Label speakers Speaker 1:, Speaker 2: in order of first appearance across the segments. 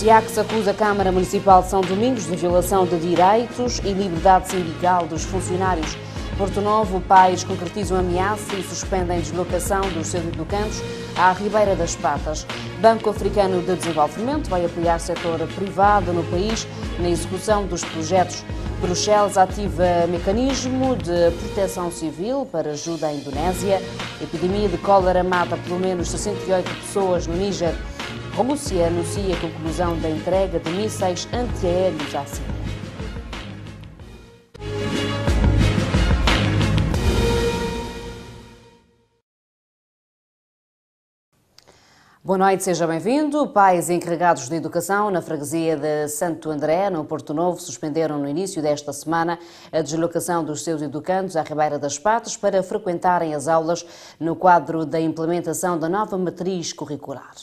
Speaker 1: SIACS acusa a Câmara Municipal de São Domingos de violação de direitos e liberdade sindical dos funcionários. Porto Novo, pais concretizam ameaça e suspendem deslocação dos seus educandos à Ribeira das Patas. Banco Africano de Desenvolvimento vai apoiar setor privado no país na execução dos projetos. Bruxelas ativa mecanismo de proteção civil para ajuda à Indonésia. Epidemia de cólera mata pelo menos 68 pessoas no Níger. Rússia anuncia a conclusão da entrega de mísseis antiaéreos à Síria. Boa noite, seja bem-vindo. Pais encarregados de educação na freguesia de Santo André, no Porto Novo, suspenderam no início desta semana a deslocação dos seus educandos à Ribeira das Patas para frequentarem as aulas no quadro da implementação da nova matriz curricular.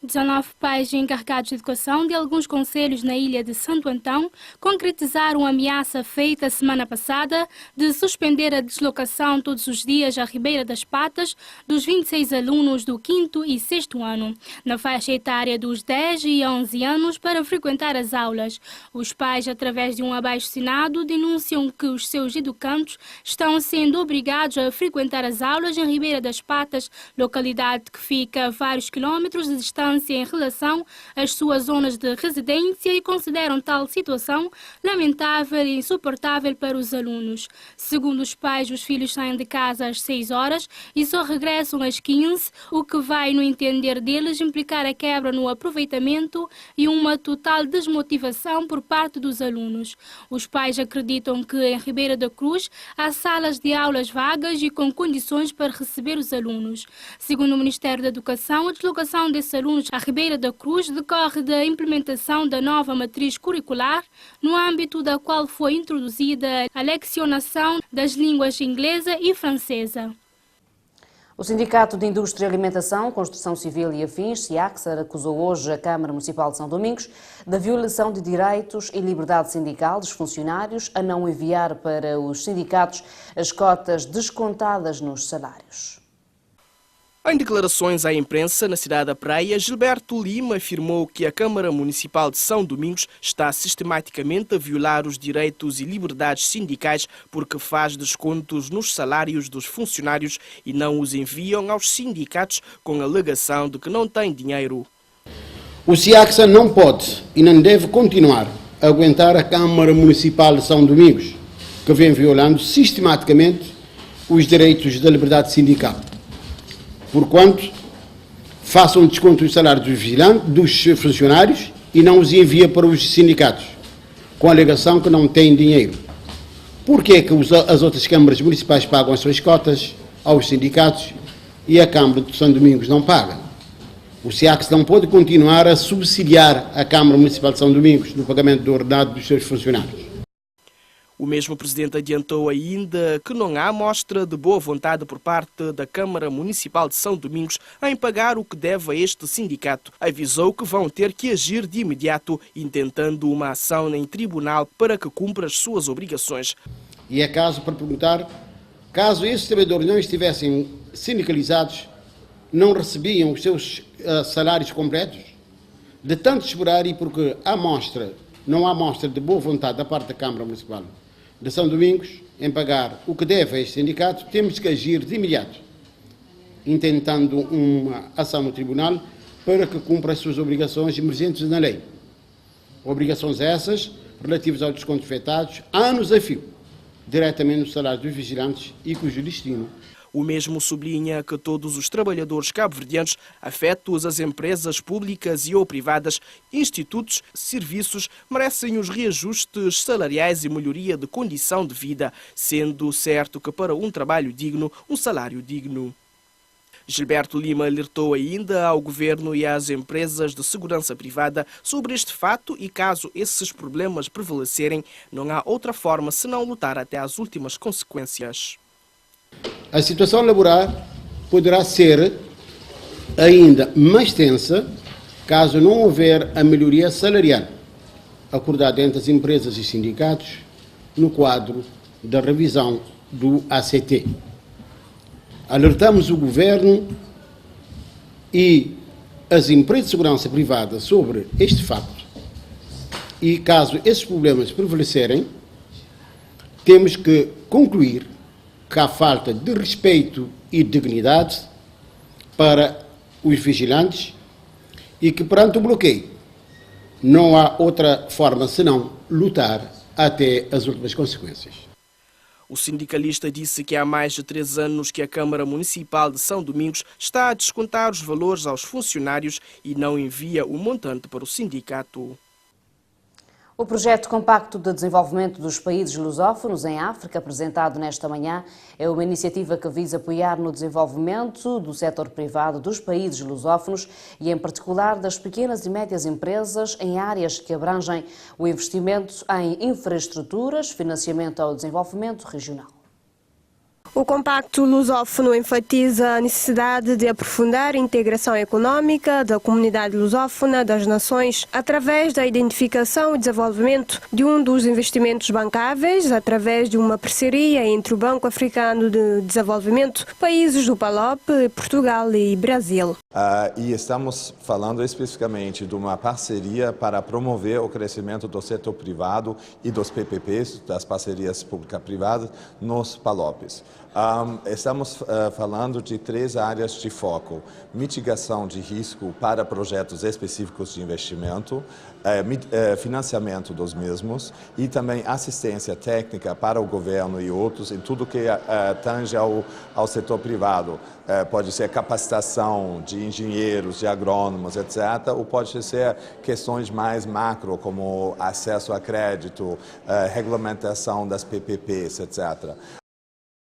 Speaker 2: 19 pais encarregados de educação de alguns concelhos na ilha de Santo Antão concretizaram a ameaça feita semana passada de suspender a deslocação todos os dias à Ribeira das Patas dos 26 alunos do 5º e 6º ano, na faixa etária dos 10 e 11 anos, para frequentar as aulas. Os pais, através de um abaixo-assinado, denunciam que os seus educandos estão sendo obrigados a frequentar as aulas em Ribeira das Patas, localidade que fica a vários quilómetros de distância em relação às suas zonas de residência, e consideram tal situação lamentável e insuportável para os alunos. Segundo os pais, os filhos saem de casa às 6 horas e só regressam às 15, o que vai, no entender deles, implicar a quebra no aproveitamento e uma total desmotivação por parte dos alunos. Os pais acreditam que em Ribeira da Cruz há salas de aulas vagas e com condições para receber os alunos. Segundo o Ministério da Educação, a deslocação desses alunos à Ribeira da Cruz decorre da implementação da nova matriz curricular, no âmbito da qual foi introduzida a lecionação das línguas inglesa e francesa.
Speaker 1: O Sindicato de Indústria e Alimentação, Construção Civil e Afins, SIACS, acusou hoje a Câmara Municipal de São Domingos da violação de direitos e liberdade sindical dos funcionários a não enviar para os sindicatos as cotas descontadas nos salários.
Speaker 3: Em declarações à imprensa na cidade da Praia, Gilberto Lima afirmou que a Câmara Municipal de São Domingos está sistematicamente a violar os direitos e liberdades sindicais porque faz descontos nos salários dos funcionários e não os enviam aos sindicatos com a alegação de que não têm dinheiro.
Speaker 4: O SIACS não pode e não deve continuar a aguentar a Câmara Municipal de São Domingos, que vem violando sistematicamente os direitos da liberdade sindical. Porquanto, façam desconto dos salários dos funcionários e não os envia para os sindicatos, com a alegação que não têm dinheiro. Por que é que as outras câmaras municipais pagam as suas cotas aos sindicatos e a Câmara de São Domingos não paga? O SIACS não pode continuar a subsidiar a Câmara Municipal de São Domingos no pagamento do ordenado dos seus funcionários.
Speaker 3: O mesmo presidente adiantou ainda que não há mostra de boa vontade por parte da Câmara Municipal de São Domingos em pagar o que deve a este sindicato. Avisou que vão ter que agir de imediato, intentando uma ação em tribunal para que cumpra as suas obrigações.
Speaker 4: E é caso para perguntar, caso esses trabalhadores não estivessem sindicalizados, não recebiam os seus salários completos? De tanto esperar, e porque não há mostra de boa vontade da parte da Câmara Municipal de São Domingos em pagar o que deve a este sindicato, temos que agir de imediato, intentando uma ação no tribunal para que cumpra as suas obrigações emergentes na lei. Obrigações essas relativas aos descontos efetuados anos a fio, diretamente nos salários dos vigilantes e cujo destino.
Speaker 3: O mesmo sublinha que todos os trabalhadores cabo-verdianos, afetos às empresas públicas e ou privadas, institutos, serviços, merecem os reajustes salariais e melhoria de condição de vida, sendo certo que para um trabalho digno, um salário digno. Gilberto Lima alertou ainda ao governo e às empresas de segurança privada sobre este fato e, caso esses problemas prevalecerem, não há outra forma senão lutar até às últimas consequências.
Speaker 4: A situação laboral poderá ser ainda mais tensa caso não houver a melhoria salarial acordada entre as empresas e sindicatos no quadro da revisão do ACT. Alertamos o Governo e as empresas de segurança privada sobre este facto e, caso esses problemas prevalecerem, temos que concluir que há falta de respeito e dignidade para os vigilantes e que, perante o bloqueio, não há outra forma senão lutar até as últimas consequências.
Speaker 3: O sindicalista disse que há mais de 3 anos que a Câmara Municipal de São Domingos está a descontar os valores aos funcionários e não envia o montante para o sindicato.
Speaker 1: O projeto compacto de desenvolvimento dos países lusófonos em África, apresentado nesta manhã, é uma iniciativa que visa apoiar no desenvolvimento do setor privado dos países lusófonos e, em particular, das pequenas e médias empresas em áreas que abrangem o investimento em infraestruturas, financiamento ao desenvolvimento regional.
Speaker 5: O Compacto Lusófono enfatiza a necessidade de aprofundar a integração econômica da comunidade lusófona das nações através da identificação e desenvolvimento de um dos investimentos bancáveis através de uma parceria entre o Banco Africano de Desenvolvimento, países do PALOP, Portugal e Brasil.
Speaker 6: E estamos falando especificamente de uma parceria para promover o crescimento do setor privado e dos PPPs, das parcerias pública-privadas, nos PALOPs. Estamos falando de 3 áreas de foco: mitigação de risco para projetos específicos de investimento, financiamento dos mesmos e também assistência técnica para o governo e outros em tudo que tange ao setor privado. Pode ser capacitação de engenheiros, de agrônomos, etc. Ou pode ser questões mais macro, como acesso a crédito, regulamentação das PPPs, etc.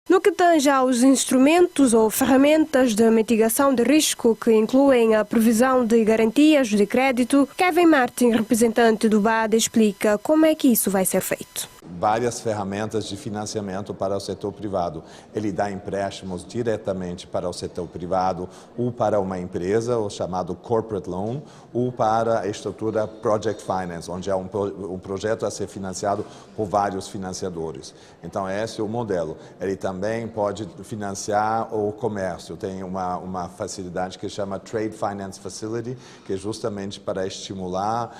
Speaker 5: No que tange aos instrumentos ou ferramentas de mitigação de risco, que incluem a provisão de garantias de crédito, Kevin Martin, representante do BAD, explica como é que isso vai ser feito.
Speaker 6: Várias ferramentas de financiamento para o setor privado. Ele dá empréstimos diretamente para o setor privado ou para uma empresa, o chamado corporate loan, ou para a estrutura project finance, onde é um projeto a ser financiado por vários financiadores. Então, esse é o modelo. Ele também pode financiar o comércio. Tem uma facilidade que chama Trade Finance Facility, que é justamente para estimular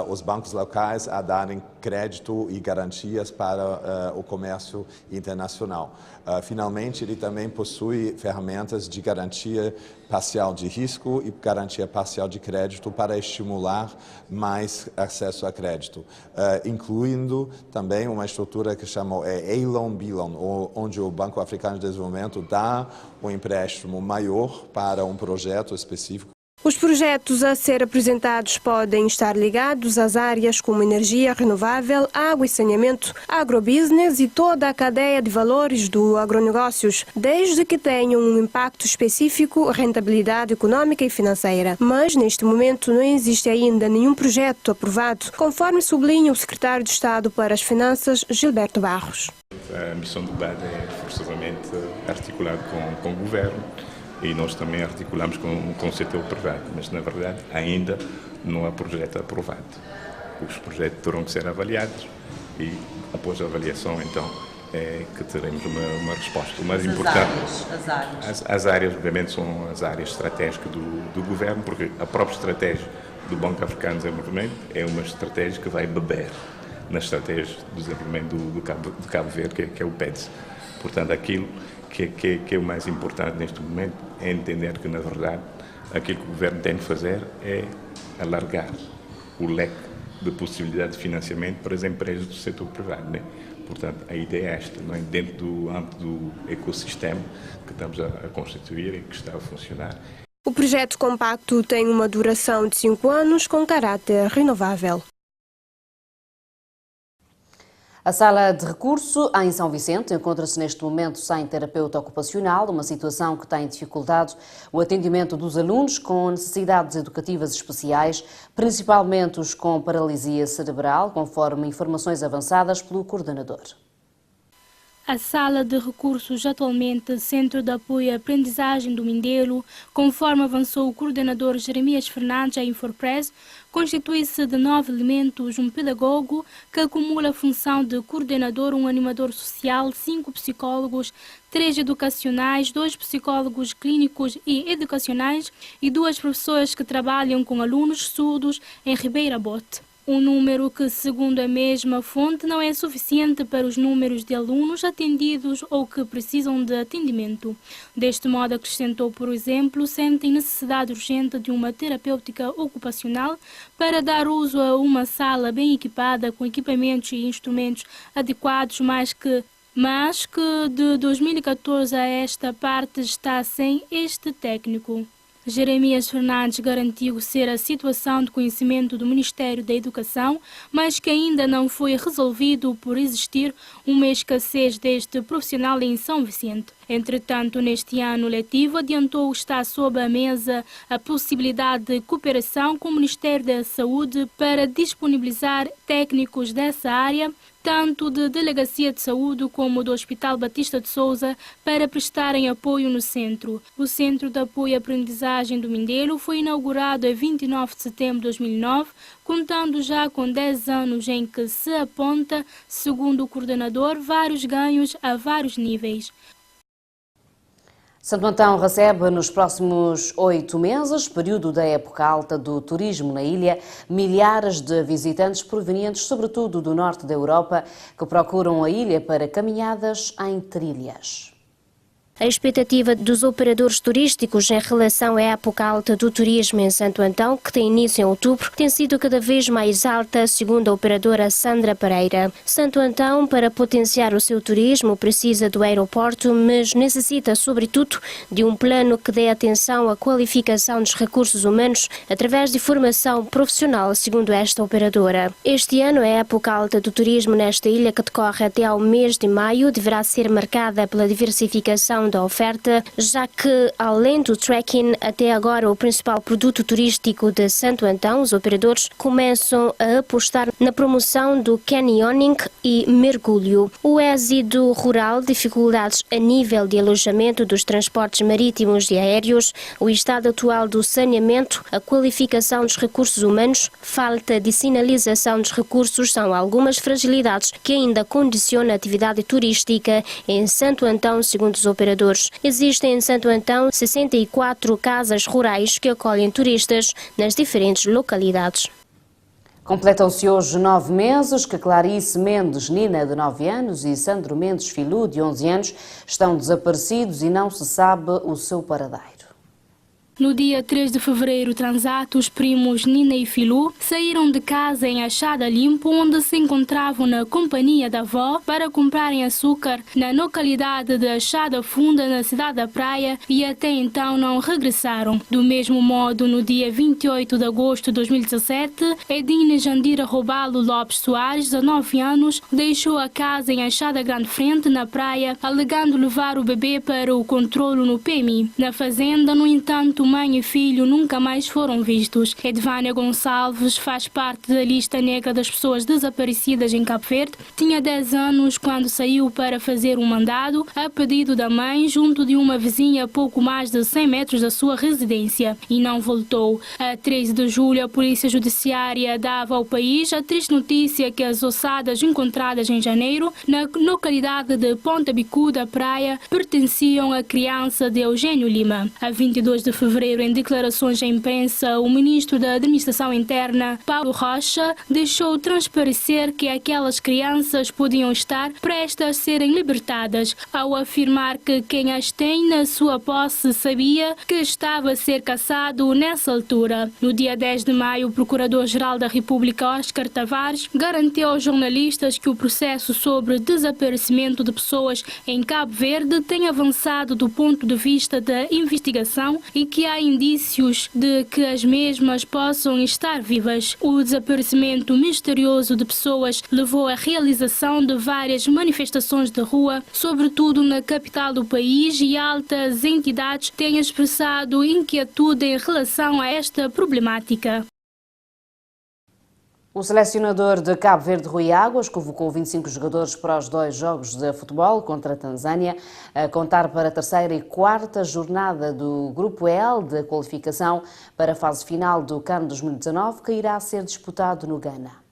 Speaker 6: os bancos locais a darem crédito e garantias para o comércio internacional. Finalmente, ele também possui ferramentas de garantia parcial de risco e garantia parcial de crédito para estimular mais acesso a crédito, incluindo também uma estrutura que chama A-Loan, B-Loan, onde o Banco Africano de Desenvolvimento dá um empréstimo maior para um projeto específico.
Speaker 5: Os projetos a ser apresentados podem estar ligados às áreas como energia renovável, água e saneamento, agrobusiness e toda a cadeia de valores do agronegócios, desde que tenham um impacto específico, rentabilidade econômica e financeira. Mas, neste momento, não existe ainda nenhum projeto aprovado, conforme sublinha o secretário de Estado para as Finanças, Gilberto Barros.
Speaker 7: A missão do BAD é forçosamente articulada com o governo. E nós também articulamos com o setor privado, mas na verdade ainda não há projeto aprovado. Os projetos terão que ser avaliados e após a avaliação então é que teremos uma resposta. O mais importante, as áreas obviamente são as áreas estratégicas do governo, porque a própria estratégia do Banco Africano de Desenvolvimento é uma estratégia que vai beber na estratégia do desenvolvimento do Cabo Verde, que é o PEDS. Portanto, aquilo que é o mais importante neste momento é entender que, na verdade, aquilo que o governo tem de fazer é alargar o leque de possibilidade de financiamento para as empresas do setor privado, né? Portanto, a ideia é esta, não é? Dentro do âmbito do ecossistema que estamos a constituir e que está a funcionar.
Speaker 5: O projeto compacto tem uma duração de 5 anos com caráter renovável.
Speaker 1: A sala de recurso em São Vicente encontra-se neste momento sem terapeuta ocupacional, uma situação que tem dificultado o atendimento dos alunos com necessidades educativas especiais, principalmente os com paralisia cerebral, conforme informações avançadas pelo coordenador.
Speaker 2: A Sala de Recursos, atualmente Centro de Apoio à Aprendizagem do Mindelo, conforme avançou o coordenador Jeremias Fernandes à Infopress, constitui-se de 9 elementos, um pedagogo que acumula a função de coordenador, um animador social, 5 psicólogos, 3 educacionais, 2 psicólogos clínicos e educacionais e 2 professoras que trabalham com alunos surdos em Ribeira Bote. Um número que, segundo a mesma fonte, não é suficiente para os números de alunos atendidos ou que precisam de atendimento. Deste modo, acrescentou, por exemplo, sentem necessidade urgente de uma terapêutica ocupacional para dar uso a uma sala bem equipada com equipamentos e instrumentos adequados, mas que de 2014 a esta parte está sem este técnico. Jeremias Fernandes garantiu ser a situação de conhecimento do Ministério da Educação, mas que ainda não foi resolvido por existir uma escassez deste profissional em São Vicente. Entretanto, neste ano letivo, adiantou estar sob a mesa a possibilidade de cooperação com o Ministério da Saúde para disponibilizar técnicos dessa área, tanto de Delegacia de Saúde como do Hospital Batista de Souza, para prestarem apoio no centro. O Centro de Apoio à Aprendizagem do Mindelo foi inaugurado a 29 de setembro de 2009, contando já com 10 anos em que se aponta, segundo o coordenador, vários ganhos a vários níveis.
Speaker 1: Santo Antão recebe nos próximos 8 meses, período da época alta do turismo na ilha, milhares de visitantes provenientes sobretudo do norte da Europa que procuram a ilha para caminhadas em trilhas.
Speaker 8: A expectativa dos operadores turísticos em relação à época alta do turismo em Santo Antão, que tem início em outubro, tem sido cada vez mais alta, segundo a operadora Sandra Pereira. Santo Antão, para potenciar o seu turismo, precisa do aeroporto, mas necessita, sobretudo, de um plano que dê atenção à qualificação dos recursos humanos através de formação profissional, segundo esta operadora. Este ano, a época alta do turismo nesta ilha, que decorre até ao mês de maio, deverá ser marcada pela diversificação da oferta, já que, além do trekking, até agora o principal produto turístico de Santo Antão, os operadores começam a apostar na promoção do canyoning e mergulho. O êxodo rural, dificuldades a nível de alojamento dos transportes marítimos e aéreos, o estado atual do saneamento, a qualificação dos recursos humanos, falta de sinalização dos recursos são algumas fragilidades que ainda condicionam a atividade turística em Santo Antão, segundo os operadores. Existem em Santo Antão 64 casas rurais que acolhem turistas nas diferentes localidades.
Speaker 1: Completam-se hoje 9 meses que Clarice Mendes Nina, de 9 anos, e Sandro Mendes Filu, de 11 anos, estão desaparecidos e não se sabe o seu paradeiro.
Speaker 2: No dia 3 de fevereiro transato, os primos Nina e Filu saíram de casa em Achada Limpo, onde se encontravam na companhia da avó para comprarem açúcar na localidade de Achada Funda, na cidade da Praia, e até então não regressaram. Do mesmo modo, no dia 28 de agosto de 2017, Edine Jandira Robalo Lopes Soares, de 9 anos, deixou a casa em Achada Grande Frente, na Praia, alegando levar o bebê para o controlo no PMI. Na fazenda, no entanto, mãe e filho nunca mais foram vistos. Edvânia Gonçalves faz parte da lista negra das pessoas desaparecidas em Cabo Verde. Tinha 10 anos quando saiu para fazer um mandado a pedido da mãe junto de uma vizinha a pouco mais de 100 metros da sua residência e não voltou. A 13 de julho, a Polícia Judiciária dava ao país a triste notícia que as ossadas encontradas em janeiro na localidade de Ponta Bicuda, Praia, pertenciam à criança de Eugênio Lima. A 22 de fevereiro, em declarações à imprensa, o ministro da Administração Interna, Paulo Rocha, deixou transparecer que aquelas crianças podiam estar prestes a serem libertadas, ao afirmar que quem as tem na sua posse sabia que estava a ser caçado nessa altura. No dia 10 de maio, o Procurador-Geral da República, Oscar Tavares, garantiu aos jornalistas que o processo sobre desaparecimento de pessoas em Cabo Verde tem avançado do ponto de vista da investigação e que há indícios de que as mesmas possam estar vivas. O desaparecimento misterioso de pessoas levou à realização de várias manifestações de rua, sobretudo na capital do país, e altas entidades têm expressado inquietude em relação a esta problemática.
Speaker 1: O selecionador de Cabo Verde, Rui Águas, convocou 25 jogadores para os 2 jogos de futebol contra a Tanzânia, a contar para a terceira e quarta jornada do Grupo L de qualificação para a fase final do CAN 2019, que irá ser disputado no Ghana.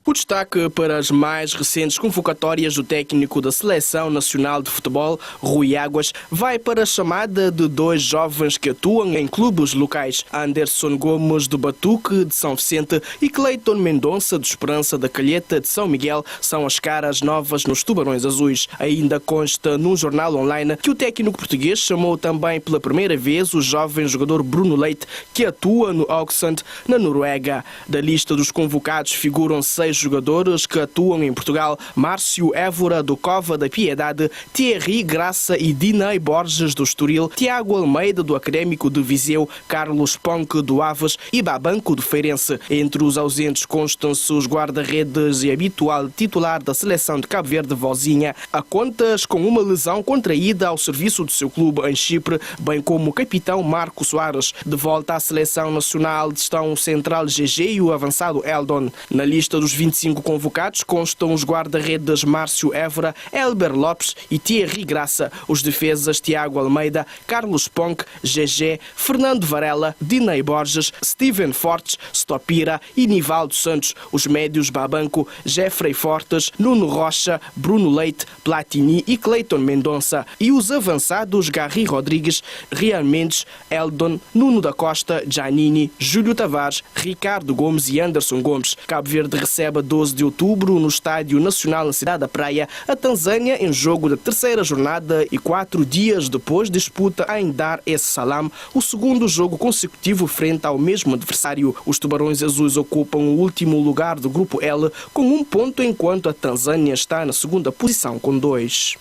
Speaker 3: O destaque para as mais recentes convocatórias do técnico da Seleção Nacional de Futebol, Rui Águas, vai para a chamada de 2 jovens que atuam em clubes locais. Anderson Gomes, do Batuque, de São Vicente, e Cleiton Mendonça, do Esperança da Calheta, de São Miguel, são as caras novas nos Tubarões Azuis. Ainda consta num jornal online que o técnico português chamou também pela primeira vez o jovem jogador Bruno Leite, que atua no Augsund, na Noruega. Da lista dos convocados figuram 6 jogadores que atuam em Portugal: Márcio Évora, do Cova da Piedade, Thierry Graça e Dinei Borges, do Estoril, Tiago Almeida, do Académico de Viseu, Carlos Ponque, do Aves e Babanco, do Feirense. Entre os ausentes constam-se os guarda-redes e habitual titular da seleção de Cabo Verde, Vozinha, a contas com uma lesão contraída ao serviço do seu clube em Chipre, bem como o capitão Marco Soares. De volta à seleção nacional estão o central GG e o avançado Eldon. Na lista dos 25 convocados constam os guarda-redes Márcio Évora, Elber Lopes e Thierry Graça, os defesas Tiago Almeida, Carlos Ponque, GG, Fernando Varela, Dinei Borges, Steven Fortes, Stopira e Nivaldo Santos, os médios Babanco, Jeffrey Fortes, Nuno Rocha, Bruno Leite, Platini e Cleiton Mendonça, e os avançados Garry Rodrigues, Rian Mendes, Eldon, Nuno da Costa, Giannini, Júlio Tavares, Ricardo Gomes e Anderson Gomes. Cabo Verde recebe a 12 de outubro, no Estádio Nacional na Cidade da Praia, a Tanzânia em jogo da terceira jornada, e 4 dias depois disputa em Dar es Salaam o segundo jogo consecutivo frente ao mesmo adversário. Os Tubarões Azuis ocupam o último lugar do Grupo L com 1 ponto, enquanto a Tanzânia está na segunda posição com 2.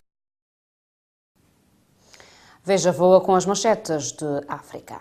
Speaker 1: Veja, voa com as manchetes de África.